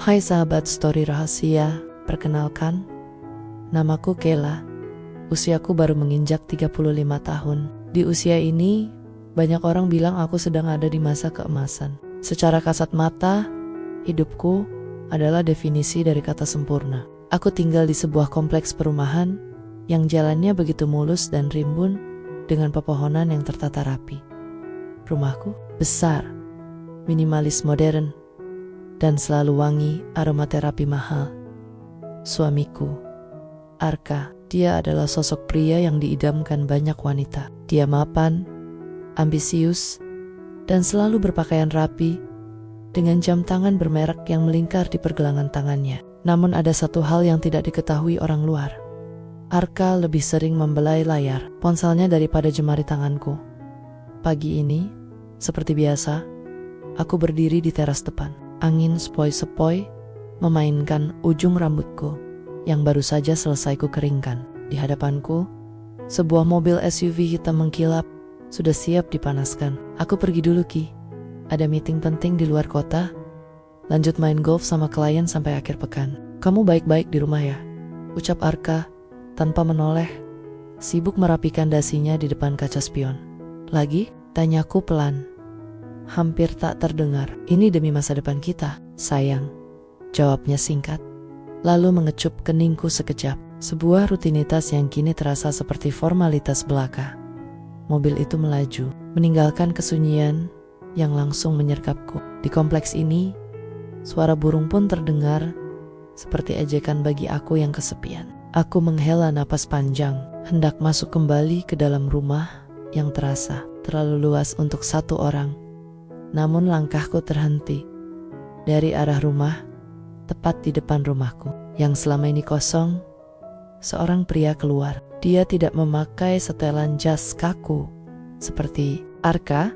Hai sahabat Story Rahasia, perkenalkan, namaku Kela. Usiaku baru menginjak 35 tahun. Di usia ini, banyak orang bilang aku sedang ada di masa keemasan. Secara kasat mata, hidupku adalah definisi dari kata sempurna. Aku tinggal di sebuah kompleks perumahan yang jalannya begitu mulus dan rimbun dengan pepohonan yang tertata rapi. Rumahku besar, minimalis modern, dan selalu wangi aromaterapi mahal. Suamiku, Arka, dia adalah sosok pria yang diidamkan banyak wanita. Dia mapan, ambisius, dan selalu berpakaian rapi dengan jam tangan bermerek yang melingkar di pergelangan tangannya. Namun ada satu hal yang tidak diketahui orang luar. Arka lebih sering membelai layar ponselnya daripada jemari tanganku. Pagi ini, seperti biasa, aku berdiri di teras depan. Angin sepoi-sepoi memainkan ujung rambutku yang baru saja selesai ku keringkan. Di hadapanku, sebuah mobil SUV hitam mengkilap, sudah siap dipanaskan. Aku pergi dulu Ki, ada meeting penting di luar kota. Lanjut main golf sama klien sampai akhir pekan. Kamu baik-baik di rumah ya? Ucap Arka tanpa menoleh, sibuk merapikan dasinya di depan kaca spion. Lagi? Tanyaku pelan, hampir tak terdengar. Ini demi masa depan kita, sayang. Jawabnya singkat, lalu mengecup keningku sekejap. Sebuah rutinitas yang kini terasa seperti formalitas belaka. Mobil itu melaju, meninggalkan kesunyian yang langsung menyergapku. Di kompleks ini, suara burung pun terdengar seperti ejekan bagi aku yang kesepian. Aku menghela napas panjang, hendak masuk kembali ke dalam rumah yang terasa terlalu luas untuk satu orang. Namun langkahku terhenti dari arah rumah, tepat di depan rumahku yang selama ini kosong. Seorang pria keluar. Dia tidak memakai setelan jas kaku seperti Arka.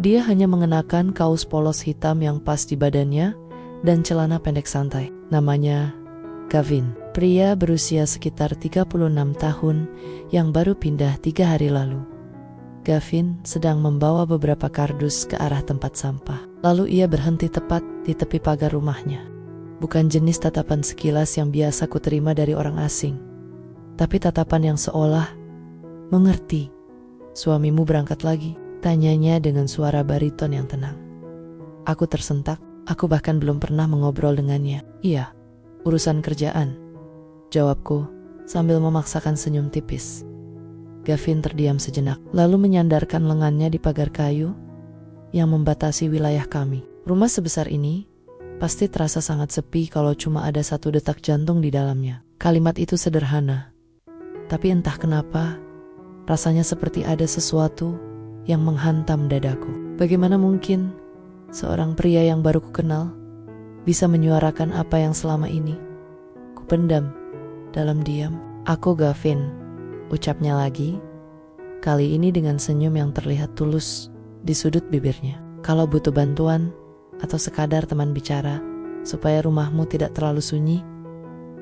Dia hanya mengenakan kaos polos hitam yang pas di badannya dan celana pendek santai. Namanya Gavin, pria berusia sekitar 36 tahun yang baru pindah 3 hari lalu. Gavin sedang membawa beberapa kardus ke arah tempat sampah. Lalu ia berhenti tepat di tepi pagar rumahnya. Bukan jenis tatapan sekilas yang biasa kuterima dari orang asing, tapi tatapan yang seolah mengerti. Suamimu berangkat lagi? Tanyanya dengan suara bariton yang tenang. Aku tersentak, aku bahkan belum pernah mengobrol dengannya. Iya, urusan kerjaan, jawabku sambil memaksakan senyum tipis. Gavin terdiam sejenak, lalu menyandarkan lengannya di pagar kayu yang membatasi wilayah kami. Rumah sebesar ini pasti terasa sangat sepi kalau cuma ada satu detak jantung di dalamnya. Kalimat itu sederhana, tapi entah kenapa rasanya seperti ada sesuatu yang menghantam dadaku. Bagaimana mungkin seorang pria yang baru kukenal bisa menyuarakan apa yang selama ini kupendam dalam diam? Aku Gavin, ucapnya lagi, kali ini dengan senyum yang terlihat tulus di sudut bibirnya. Kalau butuh bantuan atau sekadar teman bicara supaya rumahmu tidak terlalu sunyi,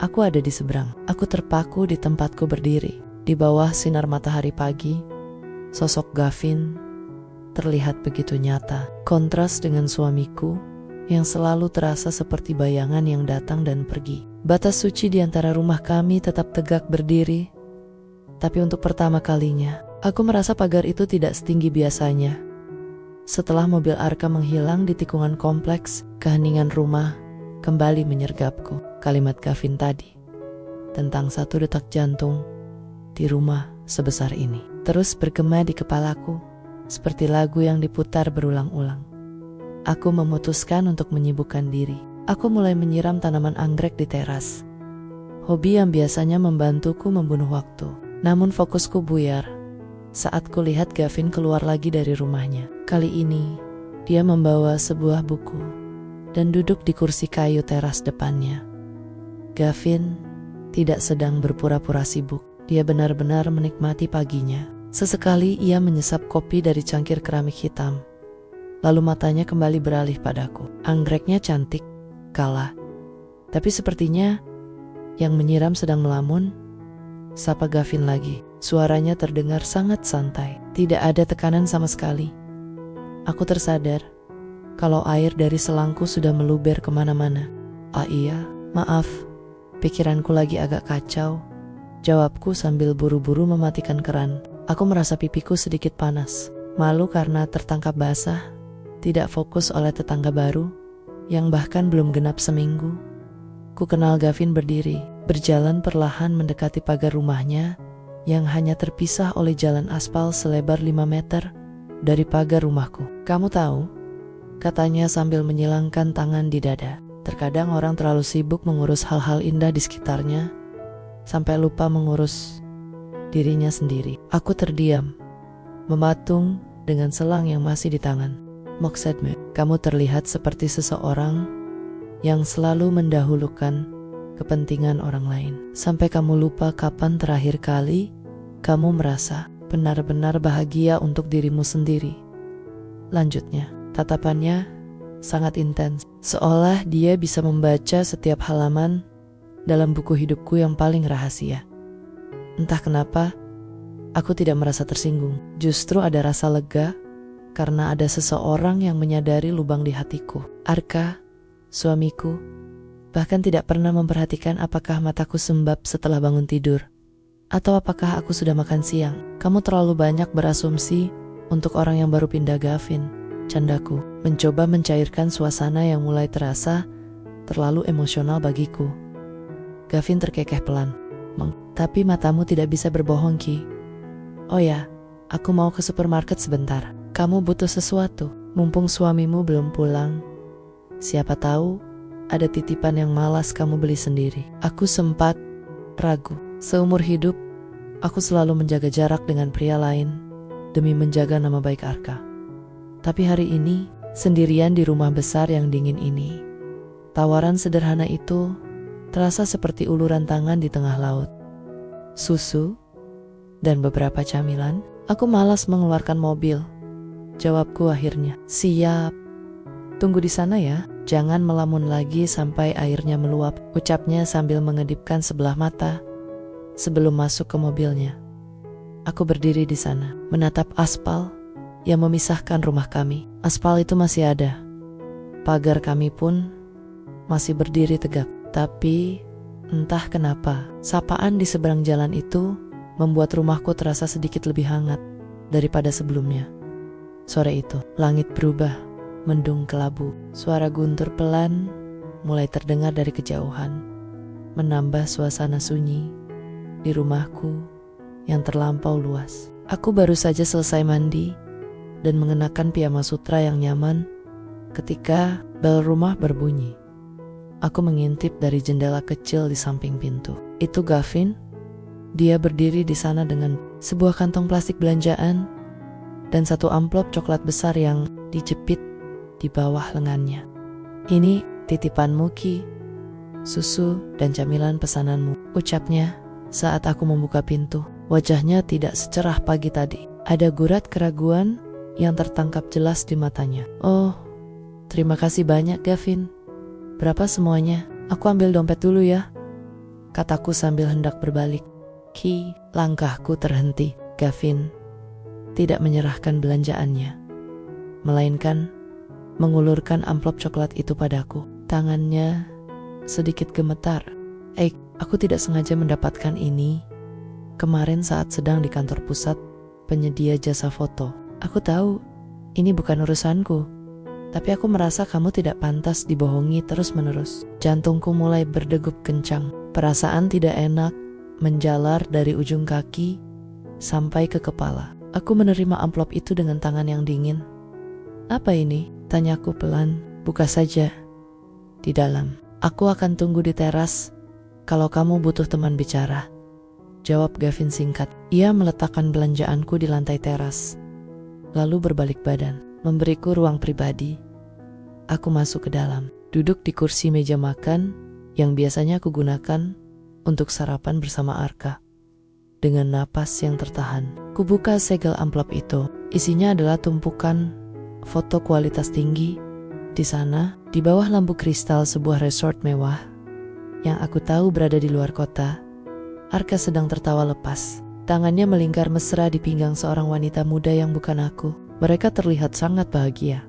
aku ada di seberang. Aku terpaku di tempatku berdiri. Di bawah sinar matahari pagi, sosok Gavin terlihat begitu nyata. Kontras dengan suamiku yang selalu terasa seperti bayangan yang datang dan pergi. Batas suci di antara rumah kami tetap tegak berdiri. Tapi untuk pertama kalinya, aku merasa pagar itu tidak setinggi biasanya. Setelah mobil Arka menghilang di tikungan kompleks, keheningan rumah kembali menyergapku. Kalimat Gavin tadi tentang satu detak jantung di rumah sebesar ini terus bergema di kepalaku seperti lagu yang diputar berulang-ulang. Aku memutuskan untuk menyibukkan diri. Aku mulai menyiram tanaman anggrek di teras, hobi yang biasanya membantuku membunuh waktu. Namun fokusku buyar saat kulihat Gavin keluar lagi dari rumahnya. Kali ini dia membawa sebuah buku dan duduk di kursi kayu teras depannya. Gavin tidak sedang berpura-pura sibuk. Dia benar-benar menikmati paginya. Sesekali ia menyesap kopi dari cangkir keramik hitam. Lalu matanya kembali beralih padaku. Anggreknya cantik, Kala. Tapi sepertinya yang menyiram sedang melamun. Sapa Gavin lagi. Suaranya terdengar sangat santai. Tidak ada tekanan sama sekali. Aku tersadar kalau air dari selangku sudah meluber kemana-mana. Ah iya, maaf. Pikiranku lagi agak kacau. Jawabku sambil buru-buru mematikan keran. Aku merasa pipiku sedikit panas. Malu karena tertangkap basah. Tidak fokus oleh tetangga baru, yang bahkan belum genap seminggu. Ku kenal Gavin berdiri, berjalan perlahan mendekati pagar rumahnya, yang hanya terpisah oleh jalan aspal selebar 5 meter dari pagar rumahku. Kamu tahu, katanya sambil menyilangkan tangan di dada. Terkadang orang terlalu sibuk mengurus hal-hal indah di sekitarnya, sampai lupa mengurus dirinya sendiri. Aku terdiam, mematung dengan selang yang masih di tangan. Maksudmu, kamu terlihat seperti seseorang yang selalu mendahulukan kepentingan orang lain. Sampai kamu lupa kapan terakhir kali kamu merasa benar-benar bahagia untuk dirimu sendiri. Lanjutnya, tatapannya sangat intens, seolah dia bisa membaca setiap halaman dalam buku hidupku yang paling rahasia. Entah kenapa, aku tidak merasa tersinggung. Justru ada rasa lega karena ada seseorang yang menyadari lubang di hatiku. Arka, suamiku, bahkan tidak pernah memperhatikan apakah mataku sembab setelah bangun tidur, atau apakah aku sudah makan siang. Kamu terlalu banyak berasumsi untuk orang yang baru pindah, Gavin, candaku, mencoba mencairkan suasana yang mulai terasa terlalu emosional bagiku. Gavin terkekeh pelan. Tapi matamu tidak bisa berbohong, Ki. Oh ya, aku mau ke supermarket sebentar. Kamu butuh sesuatu, mumpung suamimu belum pulang. Siapa tahu ada titipan yang malas kamu beli sendiri. Aku sempat ragu. Seumur hidup, aku selalu menjaga jarak dengan pria lain demi menjaga nama baik Arka. Tapi hari ini, sendirian di rumah besar yang dingin ini, tawaran sederhana itu terasa seperti uluran tangan di tengah laut. Susu dan beberapa camilan. Aku malas mengeluarkan mobil. Jawabku akhirnya. Siap. Tunggu di sana ya. Jangan melamun lagi sampai airnya meluap, ucapnya sambil mengedipkan sebelah mata sebelum masuk ke mobilnya. Aku berdiri di sana, menatap aspal yang memisahkan rumah kami. Aspal itu masih ada. Pagar kami pun masih berdiri tegak. Tapi entah kenapa, sapaan di seberang jalan itu membuat rumahku terasa sedikit lebih hangat daripada sebelumnya. Sore itu, langit berubah, mendung kelabu. Suara guntur pelan mulai terdengar dari kejauhan, menambah suasana sunyi di rumahku yang terlampau luas. Aku baru saja selesai mandi dan mengenakan piyama sutra yang nyaman ketika bel rumah berbunyi. Aku mengintip dari jendela kecil di samping pintu. Itu Gavin. Dia berdiri di sana dengan sebuah kantong plastik belanjaan dan satu amplop coklat besar yang dijepit di bawah lengannya. Ini titipanmu, Ki. Susu dan camilan pesananmu, ucapnya saat aku membuka pintu. Wajahnya tidak secerah pagi tadi. Ada gurat keraguan yang tertangkap jelas di matanya. Oh, terima kasih banyak, Gavin. Berapa semuanya? Aku ambil dompet dulu ya, kataku sambil hendak berbalik. Ki, langkahku terhenti. Gavin tidak menyerahkan belanjaannya, melainkan mengulurkan amplop coklat itu padaku. Tangannya sedikit gemetar. Aku tidak sengaja mendapatkan ini kemarin saat sedang di kantor pusat penyedia jasa foto. Aku tahu ini bukan urusanku, tapi aku merasa kamu tidak pantas dibohongi terus-menerus. Jantungku mulai berdegup kencang. Perasaan tidak enak menjalar dari ujung kaki sampai ke kepala. Aku menerima amplop itu dengan tangan yang dingin. Apa ini? Tanyaku pelan. Buka saja. Di dalam. Aku akan tunggu di teras kalau kamu butuh teman bicara, jawab Gavin singkat. Ia meletakkan belanjaanku di lantai teras, lalu berbalik badan, memberiku ruang pribadi. Aku masuk ke dalam, duduk di kursi meja makan yang biasanya aku gunakan untuk sarapan bersama Arka. Dengan napas yang tertahan, kubuka segel amplop itu. Isinya adalah tumpukan foto kualitas tinggi. Di sana, di bawah lampu kristal sebuah resort mewah yang aku tahu berada di luar kota, Arka sedang tertawa lepas. Tangannya melingkar mesra di pinggang seorang wanita muda yang bukan aku. Mereka terlihat sangat bahagia,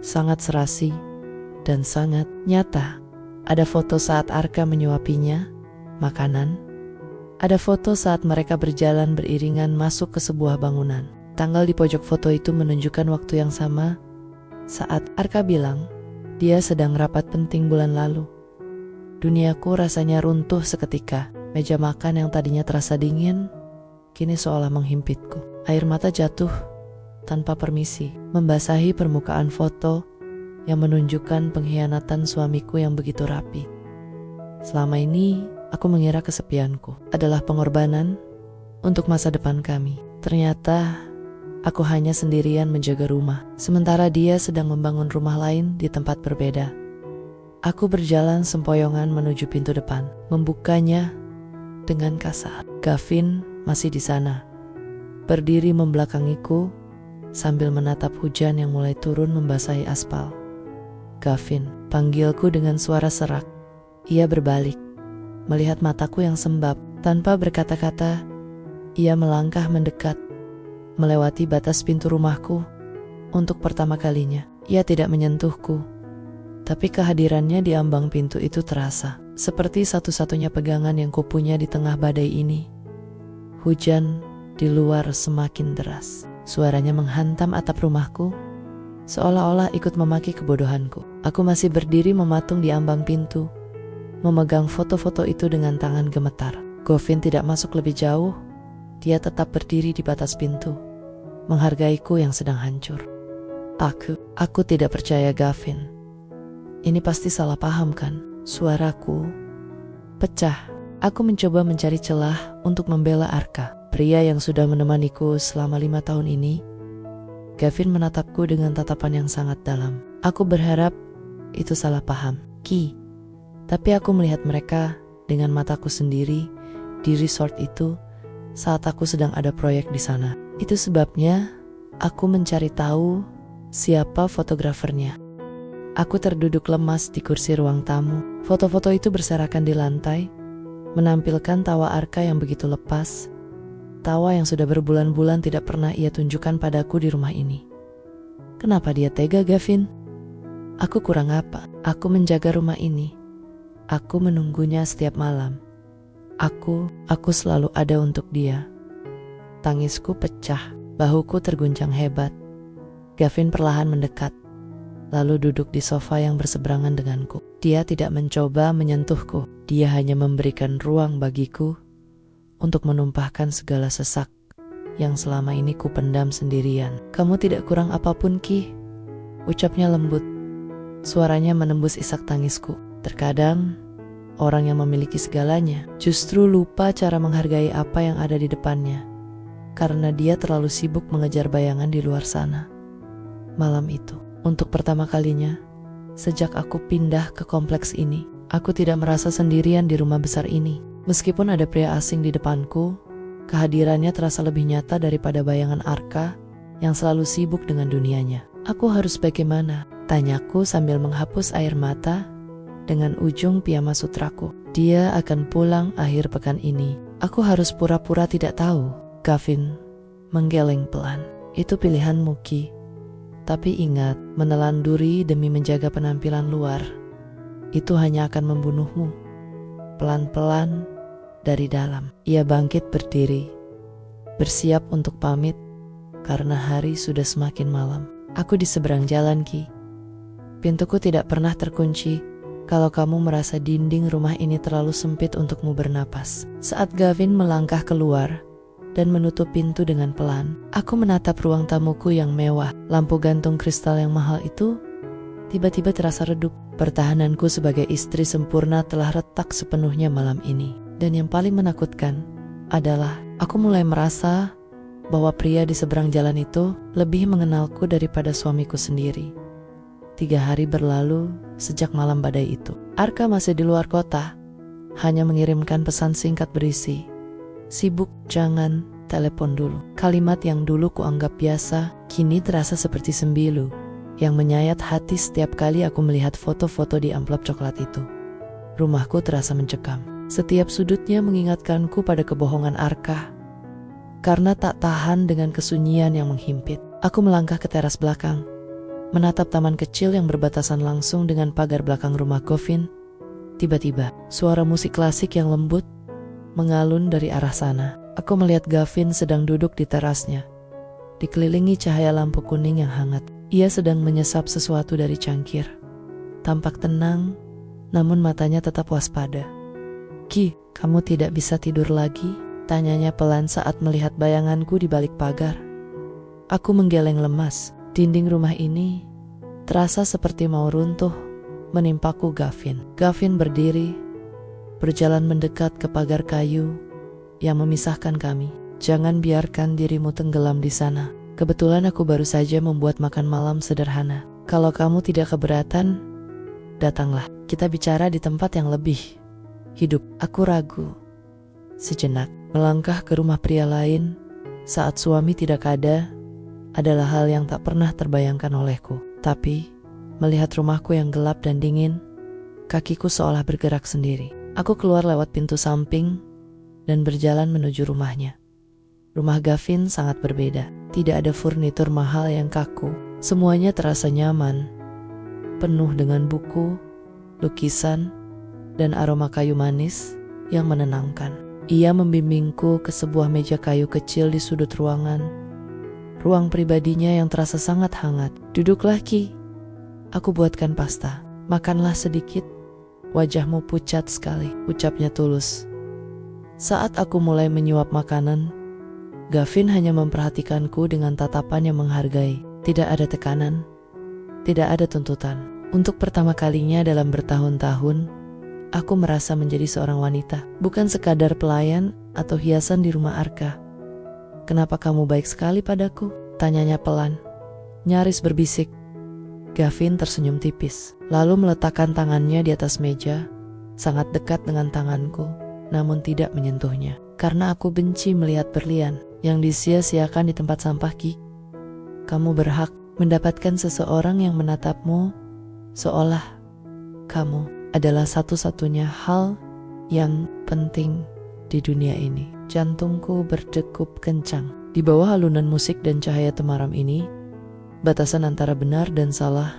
sangat serasi, dan sangat nyata. Ada foto saat Arka menyuapinya makanan. Ada foto saat mereka berjalan beriringan masuk ke sebuah bangunan. Tanggal di pojok foto itu menunjukkan waktu yang sama saat Arka bilang dia sedang rapat penting bulan lalu. Duniaku rasanya runtuh seketika. Meja makan yang tadinya terasa dingin kini seolah menghimpitku. Air mata jatuh tanpa permisi, membasahi permukaan foto yang menunjukkan pengkhianatan suamiku yang begitu rapi. Selama ini, aku mengira kesepianku adalah pengorbanan untuk masa depan kami. Ternyata, aku hanya sendirian menjaga rumah, sementara dia sedang membangun rumah lain di tempat berbeda. Aku berjalan sempoyongan menuju pintu depan, membukanya dengan kasar. Gavin masih di sana, berdiri membelakangiku sambil menatap hujan yang mulai turun membasahi aspal. Gavin, panggilku dengan suara serak. Ia berbalik, melihat mataku yang sembab. Tanpa berkata-kata, ia melangkah mendekat, melewati batas pintu rumahku. Untuk pertama kalinya, ia tidak menyentuhku, tapi kehadirannya di ambang pintu itu terasa seperti satu-satunya pegangan yang kupunya di tengah badai ini. Hujan di luar semakin deras. Suaranya menghantam atap rumahku, seolah-olah ikut memaki kebodohanku. Aku masih berdiri mematung di ambang pintu, memegang foto-foto itu dengan tangan gemetar. Gavin tidak masuk lebih jauh. Dia tetap berdiri di batas pintu, menghargaiku yang sedang hancur. Aku tidak percaya, Gavin. Ini pasti salah paham kan? Suaraku pecah. Aku mencoba mencari celah untuk membela Arka, pria yang sudah menemaniku selama 5 tahun ini. Gavin menatapku dengan tatapan yang sangat dalam. Aku berharap itu salah paham, Ki. Tapi aku melihat mereka dengan mataku sendiri di resort itu saat aku sedang ada proyek di sana. Itu sebabnya aku mencari tahu siapa fotografernya. Aku terduduk lemas di kursi ruang tamu. Foto-foto itu berserakan di lantai, menampilkan tawa Arka yang begitu lepas, tawa yang sudah berbulan-bulan tidak pernah ia tunjukkan padaku di rumah ini. Kenapa dia tega, Gavin? Aku kurang apa? Aku menjaga rumah ini. Aku menunggunya setiap malam. Aku selalu ada untuk dia. Tangisku pecah, bahuku terguncang hebat. Gavin perlahan mendekat, lalu duduk di sofa yang berseberangan denganku. Dia tidak mencoba menyentuhku. Dia hanya memberikan ruang bagiku untuk menumpahkan segala sesak yang selama ini ku pendam sendirian. Kamu tidak kurang apapun, Ki, ucapnya lembut. Suaranya menembus isak tangisku. Terkadang, orang yang memiliki segalanya justru lupa cara menghargai apa yang ada di depannya, karena dia terlalu sibuk mengejar bayangan di luar sana. Malam itu, untuk pertama kalinya, sejak aku pindah ke kompleks ini, aku tidak merasa sendirian di rumah besar ini. Meskipun ada pria asing di depanku, kehadirannya terasa lebih nyata daripada bayangan Arka yang selalu sibuk dengan dunianya. Aku harus bagaimana? Tanyaku sambil menghapus air mata dengan ujung piyama sutraku. Dia akan pulang akhir pekan ini. Aku harus pura-pura tidak tahu. Gavin menggeleng pelan. Itu pilihanmu, Ki. Tapi ingat, menelan duri demi menjaga penampilan luar, itu hanya akan membunuhmu. Pelan-pelan dari dalam. Ia bangkit berdiri, bersiap untuk pamit, karena hari sudah semakin malam. Aku di seberang jalan, Ki. Pintuku tidak pernah terkunci kalau kamu merasa dinding rumah ini terlalu sempit untukmu bernapas. Saat Gavin melangkah keluar dan menutup pintu dengan pelan, aku menatap ruang tamuku yang mewah. Lampu gantung kristal yang mahal itu tiba-tiba terasa redup. Pertahananku sebagai istri sempurna telah retak sepenuhnya malam ini. Dan yang paling menakutkan adalah aku mulai merasa bahwa pria di seberang jalan itu lebih mengenalku daripada suamiku sendiri. 3 hari berlalu sejak malam badai itu. Arka masih di luar kota, hanya mengirimkan pesan singkat berisi, "Sibuk, jangan telepon dulu." Kalimat yang dulu kuanggap biasa, kini terasa seperti sembilu yang menyayat hati setiap kali aku melihat foto-foto di amplop coklat itu. Rumahku terasa mencekam. Setiap sudutnya mengingatkanku pada kebohongan Arka. Karena tak tahan dengan kesunyian yang menghimpit, aku melangkah ke teras belakang, menatap taman kecil yang berbatasan langsung dengan pagar belakang rumah Gavin. Tiba-tiba, suara musik klasik yang lembut mengalun dari arah sana. Aku melihat Gavin sedang duduk di terasnya, dikelilingi cahaya lampu kuning yang hangat. Ia sedang menyesap sesuatu dari cangkir. Tampak tenang, namun matanya tetap waspada. "Ki, kamu tidak bisa tidur lagi?" tanyanya pelan saat melihat bayanganku di balik pagar. Aku menggeleng lemas. Dinding rumah ini terasa seperti mau runtuh menimpaku Gavin. Gavin berdiri, berjalan mendekat ke pagar kayu yang memisahkan kami. "Jangan biarkan dirimu tenggelam di sana. Kebetulan aku baru saja membuat makan malam sederhana. Kalau kamu tidak keberatan, datanglah. Kita bicara di tempat yang lebih hidup." Aku ragu sejenak. Melangkah ke rumah pria lain saat suami tidak ada adalah hal yang tak pernah terbayangkan olehku. Tapi, melihat rumahku yang gelap dan dingin, kakiku seolah bergerak sendiri. Aku keluar lewat pintu samping dan berjalan menuju rumahnya. Rumah Gavin sangat berbeda. Tidak ada furnitur mahal yang kaku. Semuanya terasa nyaman, penuh dengan buku, lukisan, dan aroma kayu manis yang menenangkan. Ia membimbingku ke sebuah meja kayu kecil di sudut ruangan, ruang pribadinya yang terasa sangat hangat. "Duduklah, Ki. Aku buatkan pasta. Makanlah sedikit. Wajahmu pucat sekali," ucapnya tulus. Saat aku mulai menyuap makanan, Gavin hanya memperhatikanku dengan tatapan yang menghargai. Tidak ada tekanan, tidak ada tuntutan. Untuk pertama kalinya dalam bertahun-tahun, aku merasa menjadi seorang wanita, bukan sekadar pelayan atau hiasan di rumah Arka. "Kenapa kamu baik sekali padaku?" tanyanya pelan, nyaris berbisik. Gavin tersenyum tipis, lalu meletakkan tangannya di atas meja, sangat dekat dengan tanganku, namun tidak menyentuhnya. "Karena aku benci melihat berlian yang disia-siakan di tempat sampah, Ki. Kamu berhak mendapatkan seseorang yang menatapmu seolah kamu adalah satu-satunya hal yang penting di dunia ini." Jantungku berdegup kencang. Di bawah alunan musik dan cahaya temaram ini, batasan antara benar dan salah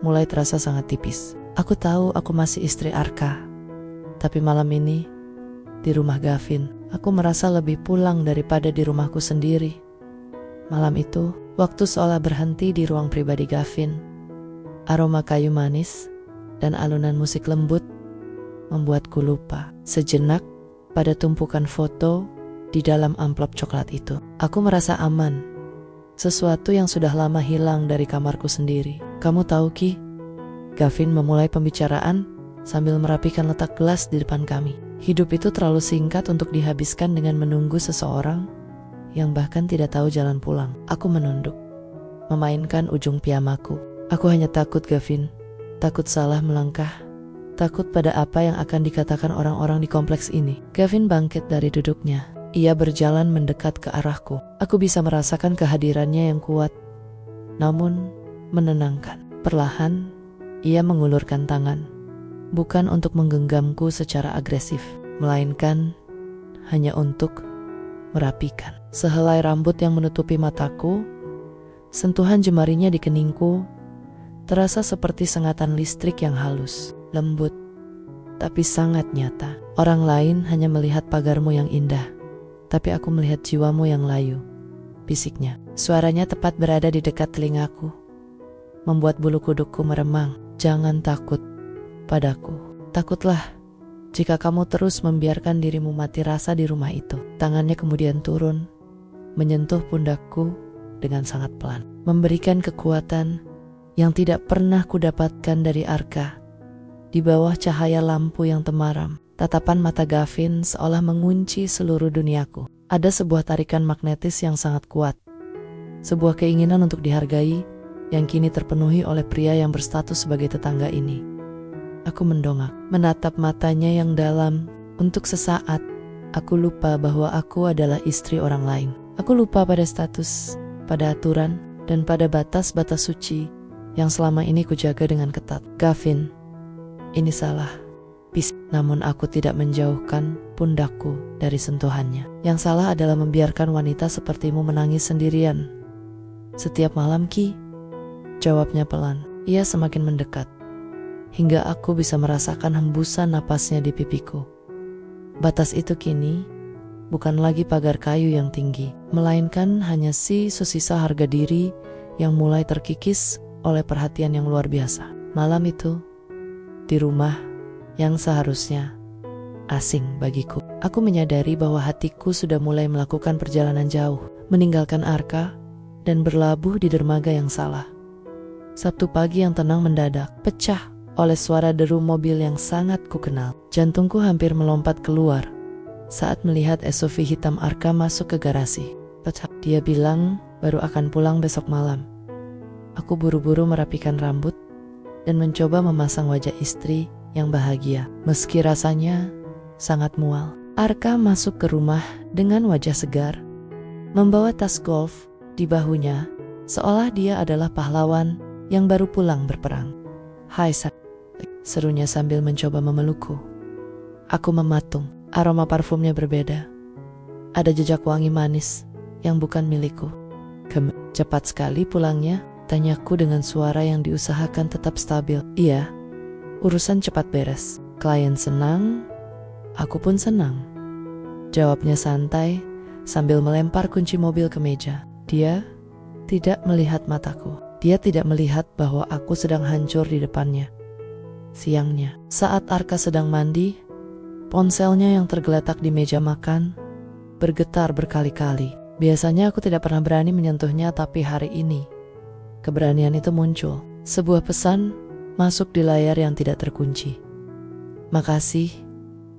mulai terasa sangat tipis. Aku tahu aku masih istri Arka, tapi malam ini, di rumah Gavin, aku merasa lebih pulang daripada di rumahku sendiri. Malam itu, waktu seolah berhenti di ruang pribadi Gavin. Aroma kayu manis dan alunan musik lembut membuatku lupa sejenak pada tumpukan foto di dalam amplop coklat itu. Aku merasa aman, sesuatu yang sudah lama hilang dari kamarku sendiri. "Kamu tahu, Ki," Gavin memulai pembicaraan sambil merapikan letak gelas di depan kami. "Hidup itu terlalu singkat untuk dihabiskan dengan menunggu seseorang yang bahkan tidak tahu jalan pulang." Aku menunduk, memainkan ujung piyamaku. "Aku hanya takut, Gavin. Takut salah melangkah. Takut pada apa yang akan dikatakan orang-orang di kompleks ini." Gavin bangkit dari duduknya. Ia berjalan mendekat ke arahku. Aku bisa merasakan kehadirannya yang kuat, namun menenangkan. Perlahan, ia mengulurkan tangan, bukan untuk menggenggamku secara agresif, melainkan hanya untuk merapikan sehelai rambut yang menutupi mataku. Sentuhan jemarinya di keningku terasa seperti sengatan listrik yang halus, lembut, tapi sangat nyata. "Orang lain hanya melihat pagarmu yang indah, tapi aku melihat jiwamu yang layu," bisiknya. Suaranya tepat berada di dekat telingaku, membuat bulu kudukku meremang. "Jangan takut padaku. Takutlah jika kamu terus membiarkan dirimu mati rasa di rumah itu." Tangannya kemudian turun, menyentuh pundakku dengan sangat pelan, memberikan kekuatan yang tidak pernah kudapatkan dari Arka. Di bawah cahaya lampu yang temaram, tatapan mata Gavin seolah mengunci seluruh duniaku. Ada sebuah tarikan magnetis yang sangat kuat, sebuah keinginan untuk dihargai yang kini terpenuhi oleh pria yang berstatus sebagai tetangga ini. Aku mendongak, menatap matanya yang dalam. Untuk sesaat, aku lupa bahwa aku adalah istri orang lain. Aku lupa pada status, pada aturan, dan pada batas-batas suci yang selama ini kujaga dengan ketat. "Gavin, ini salah," bisik. Namun aku tidak menjauhkan pundakku dari sentuhannya. "Yang salah adalah membiarkan wanita sepertimu menangis sendirian setiap malam, Ki," jawabnya pelan. Ia semakin mendekat, hingga aku bisa merasakan hembusan napasnya di pipiku. Batas itu kini bukan lagi pagar kayu yang tinggi, melainkan hanya sisa harga diri yang mulai terkikis oleh perhatian yang luar biasa. Malam itu, di rumah yang seharusnya asing bagiku, aku menyadari bahwa hatiku sudah mulai melakukan perjalanan jauh, meninggalkan Arka dan berlabuh di dermaga yang salah. Sabtu pagi yang tenang mendadak pecah oleh suara deru mobil yang sangat kukenal. Jantungku hampir melompat keluar saat melihat SUV hitam Arka masuk ke garasi. Dia bilang baru akan pulang besok malam. Aku buru-buru merapikan rambut dan mencoba memasang wajah istri yang bahagia, meski rasanya sangat mual. Arka masuk ke rumah dengan wajah segar, membawa tas golf di bahunya, seolah dia adalah pahlawan yang baru pulang berperang. "Hai, serunya sambil mencoba memelukku. Aku mematung. Aroma parfumnya berbeda. Ada jejak wangi manis yang bukan milikku. Cepat sekali pulangnya?" tanyaku dengan suara yang diusahakan tetap stabil. "Iya, urusan cepat beres. Klien senang, aku pun senang," jawabnya santai sambil melempar kunci mobil ke meja. Dia tidak melihat mataku. Dia tidak melihat bahwa aku sedang hancur di depannya. Siangnya, saat Arka sedang mandi, ponselnya yang tergeletak di meja makan bergetar berkali-kali. Biasanya aku tidak pernah berani menyentuhnya, tapi hari ini keberanian itu muncul. Sebuah pesan masuk di layar yang tidak terkunci. "Makasih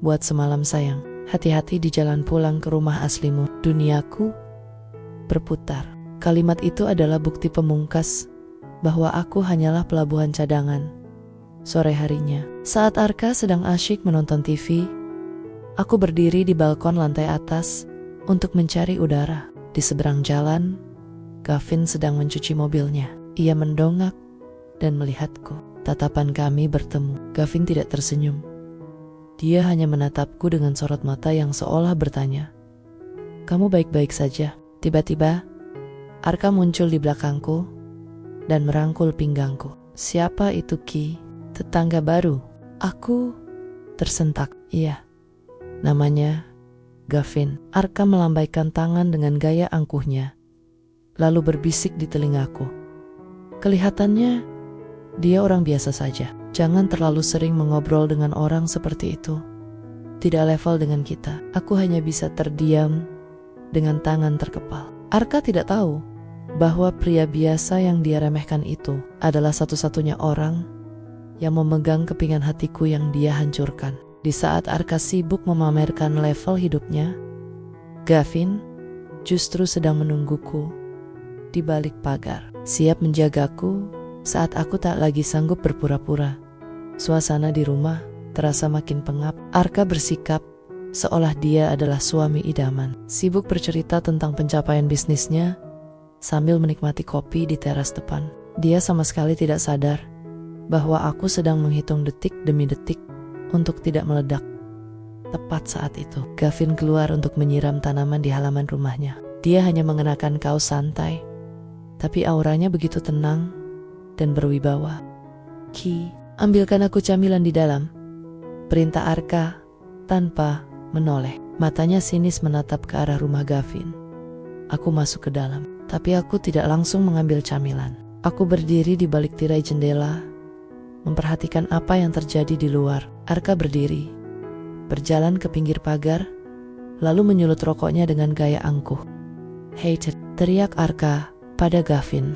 buat semalam sayang. Hati-hati di jalan pulang ke rumah aslimu." Duniaku berputar. Kalimat itu adalah bukti pemungkas bahwa aku hanyalah pelabuhan cadangan. Sore harinya, saat Arka sedang asyik menonton TV, aku berdiri di balkon lantai atas untuk mencari udara. Di seberang jalan, Gavin sedang mencuci mobilnya. Ia mendongak dan melihatku. Tatapan kami bertemu. Gavin tidak tersenyum. Dia hanya menatapku dengan sorot mata yang seolah bertanya, "Kamu baik-baik saja?" Tiba-tiba, Arka muncul di belakangku dan merangkul pinggangku. "Siapa itu, Ki?" "Tetangga baru." Aku tersentak. "Iya, namanya Gavin." Arka melambaikan tangan dengan gaya angkuhnya, lalu berbisik di telingaku. "Kelihatannya dia orang biasa saja. Jangan terlalu sering mengobrol dengan orang seperti itu. Tidak level dengan kita." Aku hanya bisa terdiam dengan tangan terkepal. Arka tidak tahu bahwa pria biasa yang dia remehkan itu adalah satu-satunya orang yang memegang kepingan hatiku yang dia hancurkan. Di saat Arka sibuk memamerkan level hidupnya, Gavin justru sedang menungguku di balik pagar, siap menjagaku saat aku tak lagi sanggup berpura-pura. Suasana di rumah terasa makin pengap. Arka bersikap seolah dia adalah suami idaman, sibuk bercerita tentang pencapaian bisnisnya sambil menikmati kopi di teras depan. Dia sama sekali tidak sadar bahwa aku sedang menghitung detik demi detik untuk tidak meledak. Tepat saat itu, Gavin keluar untuk menyiram tanaman di halaman rumahnya. Dia hanya mengenakan kaos santai, tapi auranya begitu tenang dan berwibawa. "Ki, ambilkan aku camilan di dalam," perintah Arka tanpa menoleh. Matanya sinis menatap ke arah rumah Gavin. Aku masuk ke dalam, tapi aku tidak langsung mengambil camilan. Aku berdiri di balik tirai jendela, memperhatikan apa yang terjadi di luar. Arka berdiri, berjalan ke pinggir pagar, lalu menyulut rokoknya dengan gaya angkuh. "Hei," teriak Arka pada Gavin.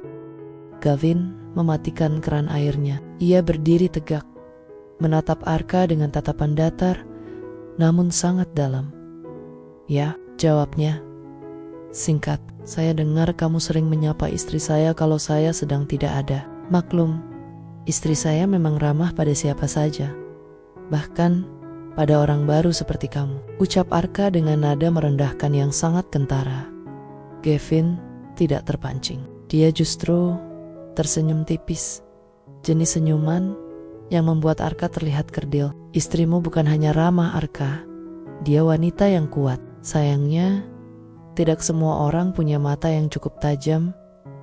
Gavin mematikan keran airnya. Ia berdiri tegak, menatap Arka dengan tatapan datar, namun sangat dalam. "Ya," jawabnya, singkat. "Saya dengar kamu sering menyapa istri saya kalau saya sedang tidak ada." Maklum, istri saya memang ramah pada siapa saja, bahkan pada orang baru seperti kamu, ucap Arka dengan nada merendahkan yang sangat kentara. Gavin tidak terpancing. Dia justru tersenyum tipis, jenis senyuman yang membuat Arka terlihat kerdil. "Istrimu bukan hanya ramah, Arka. Dia wanita yang kuat. Sayangnya, tidak semua orang punya mata yang cukup tajam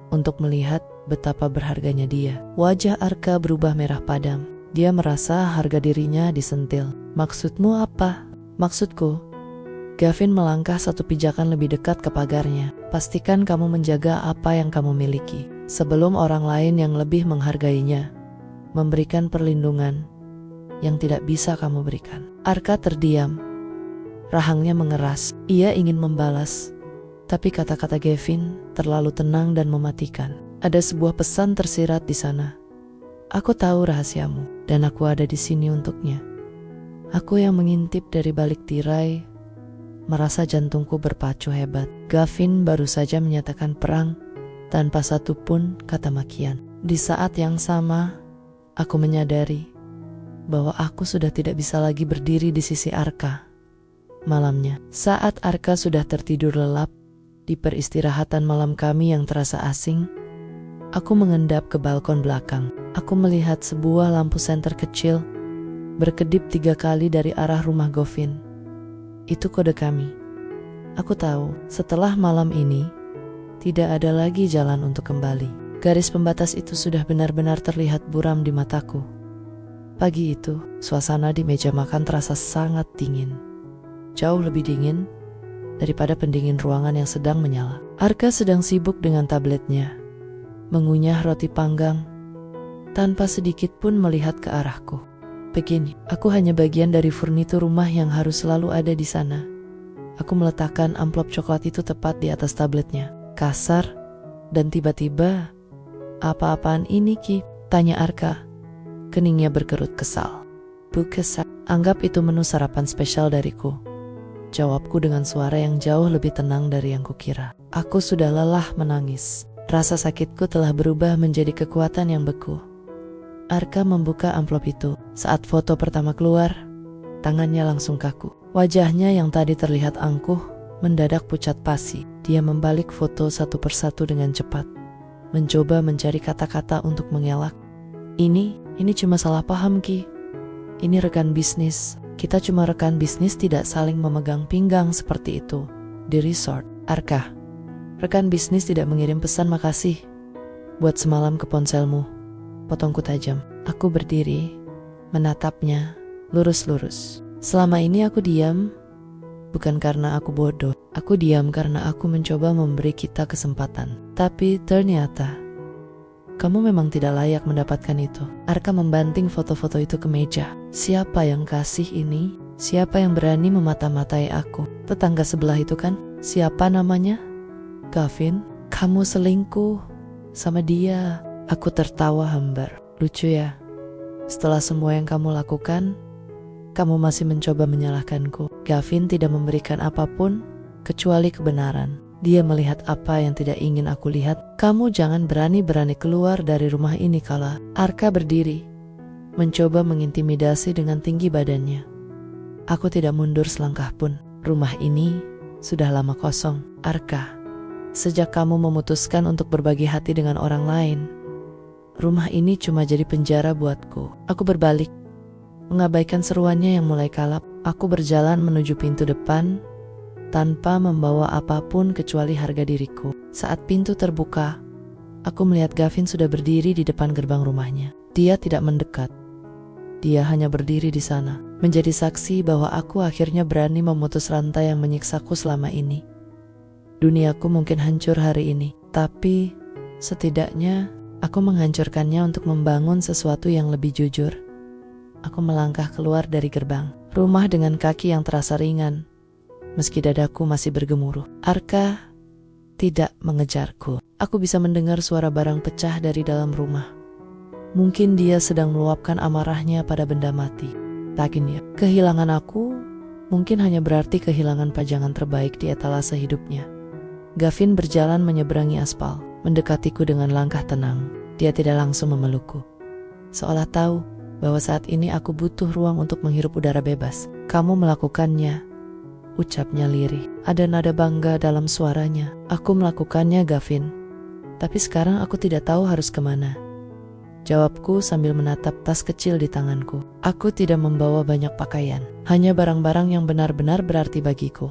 untuk melihat betapa berharganya dia." Wajah Arka berubah merah padam. Dia merasa harga dirinya disentil. Maksudmu apa? Maksudku, Gavin melangkah satu pijakan lebih dekat ke pagarnya. Pastikan kamu menjaga apa yang kamu miliki, sebelum orang lain yang lebih menghargainya memberikan perlindungan yang tidak bisa kamu berikan. Arka terdiam. Rahangnya mengeras. Ia ingin membalas, tapi kata-kata Gavin terlalu tenang dan mematikan. Ada sebuah pesan tersirat di sana. Aku tahu rahasiamu, dan aku ada di sini untuknya. Aku yang mengintip dari balik tirai, merasa jantungku berpacu hebat. Gavin baru saja menyatakan perang tanpa satu pun kata makian. Di saat yang sama, aku menyadari bahwa aku sudah tidak bisa lagi berdiri di sisi Arka. Malamnya, saat Arka sudah tertidur lelap di peristirahatan malam kami yang terasa asing, aku mengendap ke balkon belakang. Aku melihat sebuah lampu senter kecil berkedip 3 kali dari arah rumah Gavin. Itu kode kami. Aku tahu, setelah malam ini, tidak ada lagi jalan untuk kembali. Garis pembatas itu sudah benar-benar terlihat buram di mataku. Pagi itu, suasana di meja makan terasa sangat dingin. Jauh lebih dingin daripada pendingin ruangan yang sedang menyala. Arka sedang sibuk dengan tabletnya, mengunyah roti panggang, tanpa sedikit pun melihat ke arahku. Begini, aku hanya bagian dari furnitur rumah yang harus selalu ada di sana. Aku meletakkan amplop coklat itu tepat di atas tabletnya. Kasar, dan tiba-tiba, "Apa-apaan ini, Ki?" tanya Arka. Keningnya berkerut kesal. "Bu kesal, anggap itu menu sarapan spesial dariku," jawabku dengan suara yang jauh lebih tenang dari yang kukira. Aku sudah lelah menangis. Rasa sakitku telah berubah menjadi kekuatan yang beku. Arka membuka amplop itu. Saat foto pertama keluar, tangannya langsung kaku. Wajahnya yang tadi terlihat angkuh mendadak pucat pasi. Dia membalik foto satu persatu dengan cepat, mencoba mencari kata-kata untuk mengelak. Ini cuma salah paham, Ki. Ini rekan bisnis. Kita cuma rekan bisnis, tidak saling memegang pinggang seperti itu di resort. Arka, rekan bisnis tidak mengirim pesan makasih buat semalam ke ponselmu, potongku tajam. Aku berdiri, menatapnya lurus-lurus. Selama ini aku diam, bukan karena aku bodoh. Aku diam karena aku mencoba memberi kita kesempatan. Tapi ternyata kamu memang tidak layak mendapatkan itu. Arka membanting foto-foto itu ke meja. Siapa yang kasih ini? Siapa yang berani memata-matai aku? Tetangga sebelah itu kan? Siapa namanya? Gavin? Kamu selingkuh sama dia. Aku tertawa hambar. Lucu ya? Setelah semua yang kamu lakukan, kamu masih mencoba menyalahkanku. Gavin tidak memberikan apapun kecuali kebenaran. Dia melihat apa yang tidak ingin aku lihat. Kamu jangan berani-berani keluar dari rumah ini kala. Arka berdiri, mencoba mengintimidasi dengan tinggi badannya. Aku tidak mundur selangkah pun. Rumah ini sudah lama kosong. Arka, sejak kamu memutuskan untuk berbagi hati dengan orang lain, rumah ini cuma jadi penjara buatku. Aku berbalik, mengabaikan seruannya yang mulai kalap. Aku berjalan menuju pintu depan, tanpa membawa apapun kecuali harga diriku. Saat pintu terbuka, aku melihat Gavin sudah berdiri di depan gerbang rumahnya. Dia tidak mendekat. Dia hanya berdiri di sana, menjadi saksi bahwa aku akhirnya berani memutus rantai yang menyiksaku selama ini. Duniaku mungkin hancur hari ini, tapi setidaknya aku menghancurkannya untuk membangun sesuatu yang lebih jujur. Aku melangkah keluar dari gerbang rumah dengan kaki yang terasa ringan, meski dadaku masih bergemuruh. Arka tidak mengejarku. Aku bisa mendengar suara barang pecah dari dalam rumah. Mungkin dia sedang meluapkan amarahnya pada benda mati. Takinnya, kehilangan aku mungkin hanya berarti kehilangan pajangan terbaik di etalase hidupnya. Gavin berjalan menyeberangi aspal, mendekatiku dengan langkah tenang. Dia tidak langsung memelukku, seolah tahu bahwa saat ini aku butuh ruang untuk menghirup udara bebas. Kamu melakukannya, ucapnya lirih. Ada nada bangga dalam suaranya. Aku melakukannya, Gavin. Tapi sekarang aku tidak tahu harus kemana, jawabku sambil menatap tas kecil di tanganku. Aku tidak membawa banyak pakaian, hanya barang-barang yang benar-benar berarti bagiku.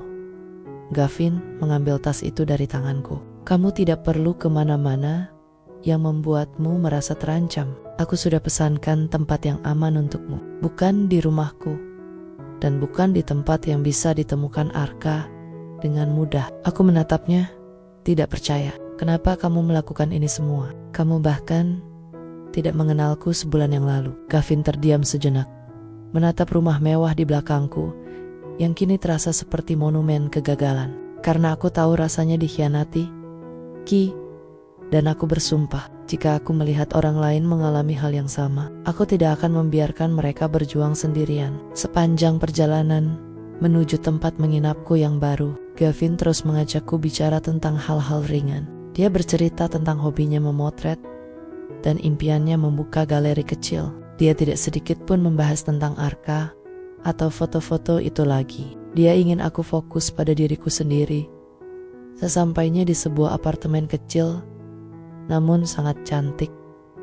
Gavin mengambil tas itu dari tanganku. Kamu tidak perlu kemana-mana yang membuatmu merasa terancam. Aku sudah pesankan tempat yang aman untukmu. Bukan di rumahku, dan bukan di tempat yang bisa ditemukan Arka dengan mudah. Aku menatapnya, tidak percaya. Kenapa kamu melakukan ini semua? Kamu bahkan tidak mengenalku sebulan yang lalu. Gavin terdiam sejenak, menatap rumah mewah di belakangku yang kini terasa seperti monumen kegagalan. Karena aku tahu rasanya dikhianati, Ki, dan aku bersumpah, jika aku melihat orang lain mengalami hal yang sama, aku tidak akan membiarkan mereka berjuang sendirian. Sepanjang perjalanan menuju tempat menginapku yang baru, Gavin terus mengajakku bicara tentang hal-hal ringan. Dia bercerita tentang hobinya memotret dan impiannya membuka galeri kecil. Dia tidak sedikit pun membahas tentang Arka atau foto-foto itu lagi. Dia ingin aku fokus pada diriku sendiri. Sesampainya di sebuah apartemen kecil, namun sangat cantik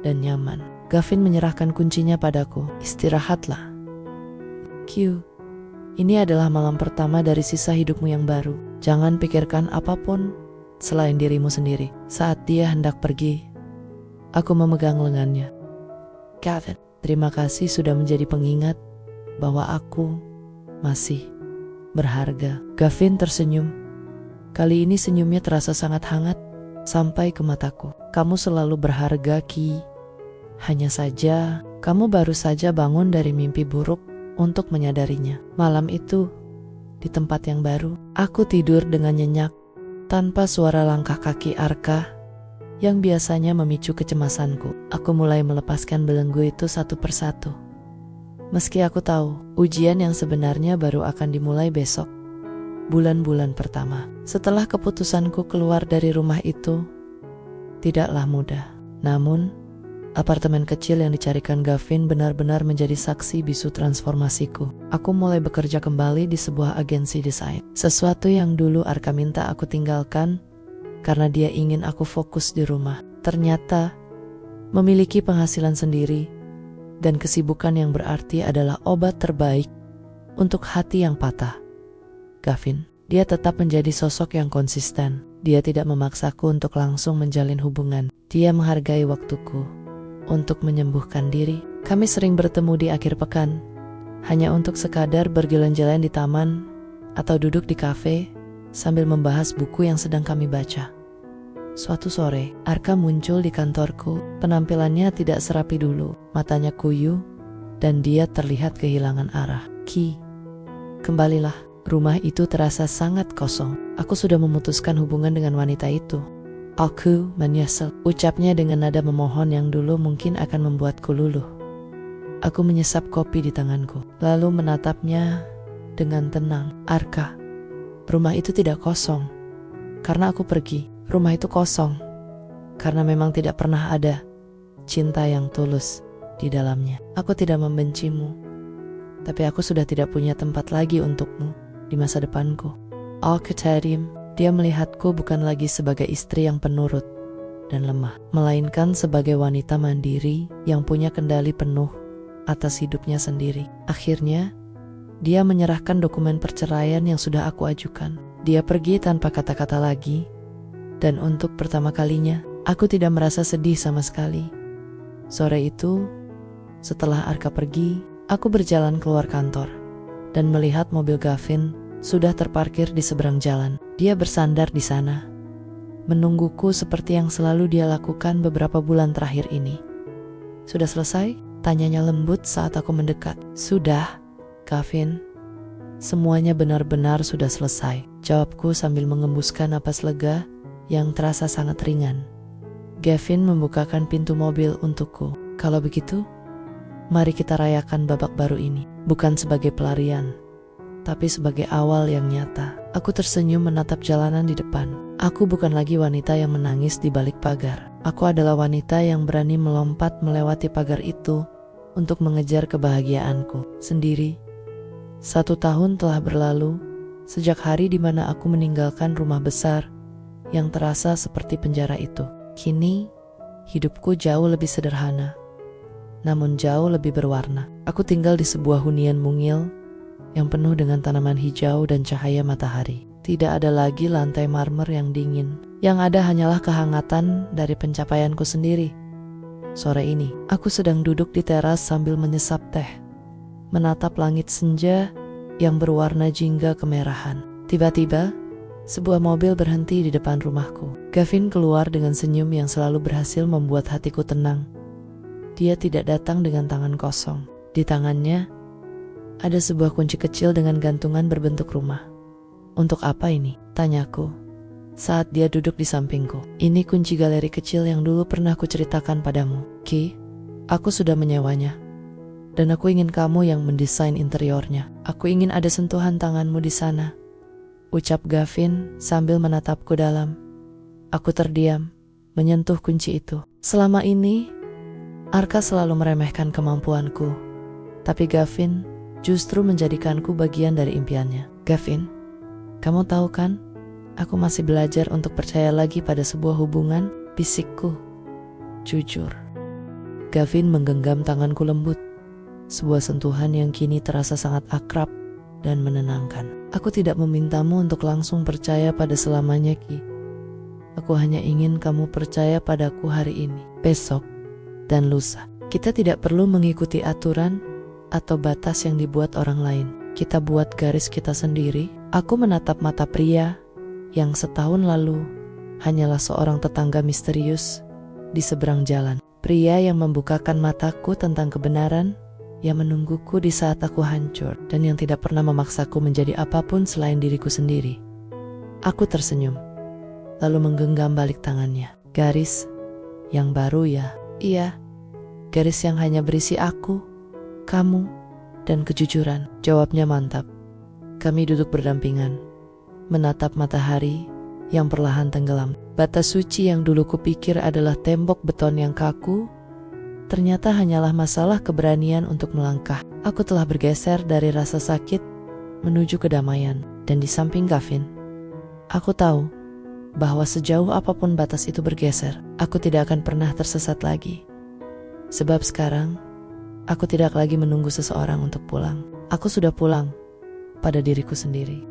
dan nyaman, Gavin menyerahkan kuncinya padaku. Istirahatlah, Q. Ini adalah malam pertama dari sisa hidupmu yang baru. Jangan pikirkan apapun selain dirimu sendiri. Saat dia hendak pergi, aku memegang lengannya. Gavin, terima kasih sudah menjadi pengingat bahwa aku masih berharga. Gavin tersenyum. Kali ini senyumnya terasa sangat hangat sampai ke mataku. Kamu selalu berharga, Ki. Hanya saja, kamu baru saja bangun dari mimpi buruk untuk menyadarinya. Malam itu, di tempat yang baru, aku tidur dengan nyenyak tanpa suara langkah kaki Arka yang biasanya memicu kecemasanku. Aku mulai melepaskan belenggu itu satu persatu. Meski aku tahu, ujian yang sebenarnya baru akan dimulai besok. Bulan-bulan pertama setelah keputusanku keluar dari rumah itu tidaklah mudah. Namun, apartemen kecil yang dicarikan Gavin benar-benar menjadi saksi bisu transformasiku. Aku mulai bekerja kembali di sebuah agensi desain. Sesuatu yang dulu Arka minta aku tinggalkan karena dia ingin aku fokus di rumah. Ternyata, memiliki penghasilan sendiri dan kesibukan yang berarti adalah obat terbaik untuk hati yang patah. Gavin, dia tetap menjadi sosok yang konsisten. Dia tidak memaksaku untuk langsung menjalin hubungan. Dia menghargai waktuku untuk menyembuhkan diri. Kami sering bertemu di akhir pekan, hanya untuk sekadar berjalan-jalan di taman atau duduk di kafe sambil membahas buku yang sedang kami baca. Suatu sore, Arka muncul di kantorku. Penampilannya tidak serapi dulu, matanya kuyu, dan dia terlihat kehilangan arah. Ki, kembalilah. Rumah itu terasa sangat kosong. Aku sudah memutuskan hubungan dengan wanita itu. Aku menyesal, ucapnya dengan nada memohon yang dulu mungkin akan membuatku luluh. Aku menyesap kopi di tanganku, lalu menatapnya dengan tenang. Arka, rumah itu tidak kosong karena aku pergi. Rumah itu kosong karena memang tidak pernah ada cinta yang tulus di dalamnya. Aku tidak membencimu, tapi aku sudah tidak punya tempat lagi untukmu di masa depanku. Aku terdiam. Dia melihatku bukan lagi sebagai istri yang penurut dan lemah, melainkan sebagai wanita mandiri yang punya kendali penuh atas hidupnya sendiri. Akhirnya, dia menyerahkan dokumen perceraian yang sudah aku ajukan. Dia pergi tanpa kata-kata lagi, dan untuk pertama kalinya, aku tidak merasa sedih sama sekali. Sore itu, setelah Arka pergi, aku berjalan keluar kantor dan melihat mobil Gavin sudah terparkir di seberang jalan. Dia bersandar di sana, menungguku seperti yang selalu dia lakukan beberapa bulan terakhir ini. Sudah selesai? Tanyanya lembut saat aku mendekat. Sudah, Gavin. Semuanya benar-benar sudah selesai, jawabku sambil mengembuskan napas lega yang terasa sangat ringan. Gavin membukakan pintu mobil untukku. Kalau begitu, mari kita rayakan babak baru ini. Bukan sebagai pelarian, tapi sebagai awal yang nyata. Aku tersenyum menatap jalanan di depan. Aku bukan lagi wanita yang menangis di balik pagar. Aku adalah wanita yang berani melompat melewati pagar itu untuk mengejar kebahagiaanku sendiri. 1 tahun telah berlalu sejak hari di mana aku meninggalkan rumah besar yang terasa seperti penjara itu. Kini, hidupku jauh lebih sederhana, namun jauh lebih berwarna. Aku tinggal di sebuah hunian mungil yang penuh dengan tanaman hijau dan cahaya matahari. Tidak ada lagi lantai marmer yang dingin. Yang ada hanyalah kehangatan dari pencapaianku sendiri. Sore ini, aku sedang duduk di teras sambil menyesap teh, menatap langit senja yang berwarna jingga kemerahan. Tiba-tiba, sebuah mobil berhenti di depan rumahku. Gavin keluar dengan senyum yang selalu berhasil membuat hatiku tenang. Dia tidak datang dengan tangan kosong. Di tangannya, ada sebuah kunci kecil dengan gantungan berbentuk rumah. "Untuk apa ini?" tanyaku saat dia duduk di sampingku. "Ini kunci galeri kecil yang dulu pernah kuceritakan padamu, Ki. Aku sudah menyewanya. Dan aku ingin kamu yang mendesain interiornya. Aku ingin ada sentuhan tanganmu di sana," ucap Gavin sambil menatapku dalam. Aku terdiam, menyentuh kunci itu. Selama ini, Arka selalu meremehkan kemampuanku. Tapi Gavin justru menjadikanku bagian dari impiannya. "Gavin, kamu tahu kan, aku masih belajar untuk percaya lagi pada sebuah hubungan," bisikku. "Jujur." Gavin menggenggam tanganku lembut. Sebuah sentuhan yang kini terasa sangat akrab dan menenangkan. "Aku tidak memintamu untuk langsung percaya pada selamanya, Ki. Aku hanya ingin kamu percaya padaku hari ini, besok, dan lusa. Kita tidak perlu mengikuti aturan atau batas yang dibuat orang lain. Kita buat garis kita sendiri." Aku menatap mata pria yang setahun lalu hanyalah seorang tetangga misterius di seberang jalan. Pria yang membukakan mataku tentang kebenaran, yang menungguku di saat aku hancur, dan yang tidak pernah memaksaku menjadi apapun selain diriku sendiri. Aku tersenyum, lalu menggenggam balik tangannya. "Garis yang baru ya?" "Iya, garis yang hanya berisi aku, kamu, dan kejujuran," jawabnya mantap. Kami duduk berdampingan, menatap matahari yang perlahan tenggelam. Batas suci yang dulu kupikir adalah tembok beton yang kaku, ternyata hanyalah masalah keberanian untuk melangkah. Aku telah bergeser dari rasa sakit menuju kedamaian, dan di samping Gavin, aku tahu bahwa sejauh apapun batas itu bergeser, aku tidak akan pernah tersesat lagi. Sebab sekarang, aku tidak lagi menunggu seseorang untuk pulang. Aku sudah pulang pada diriku sendiri.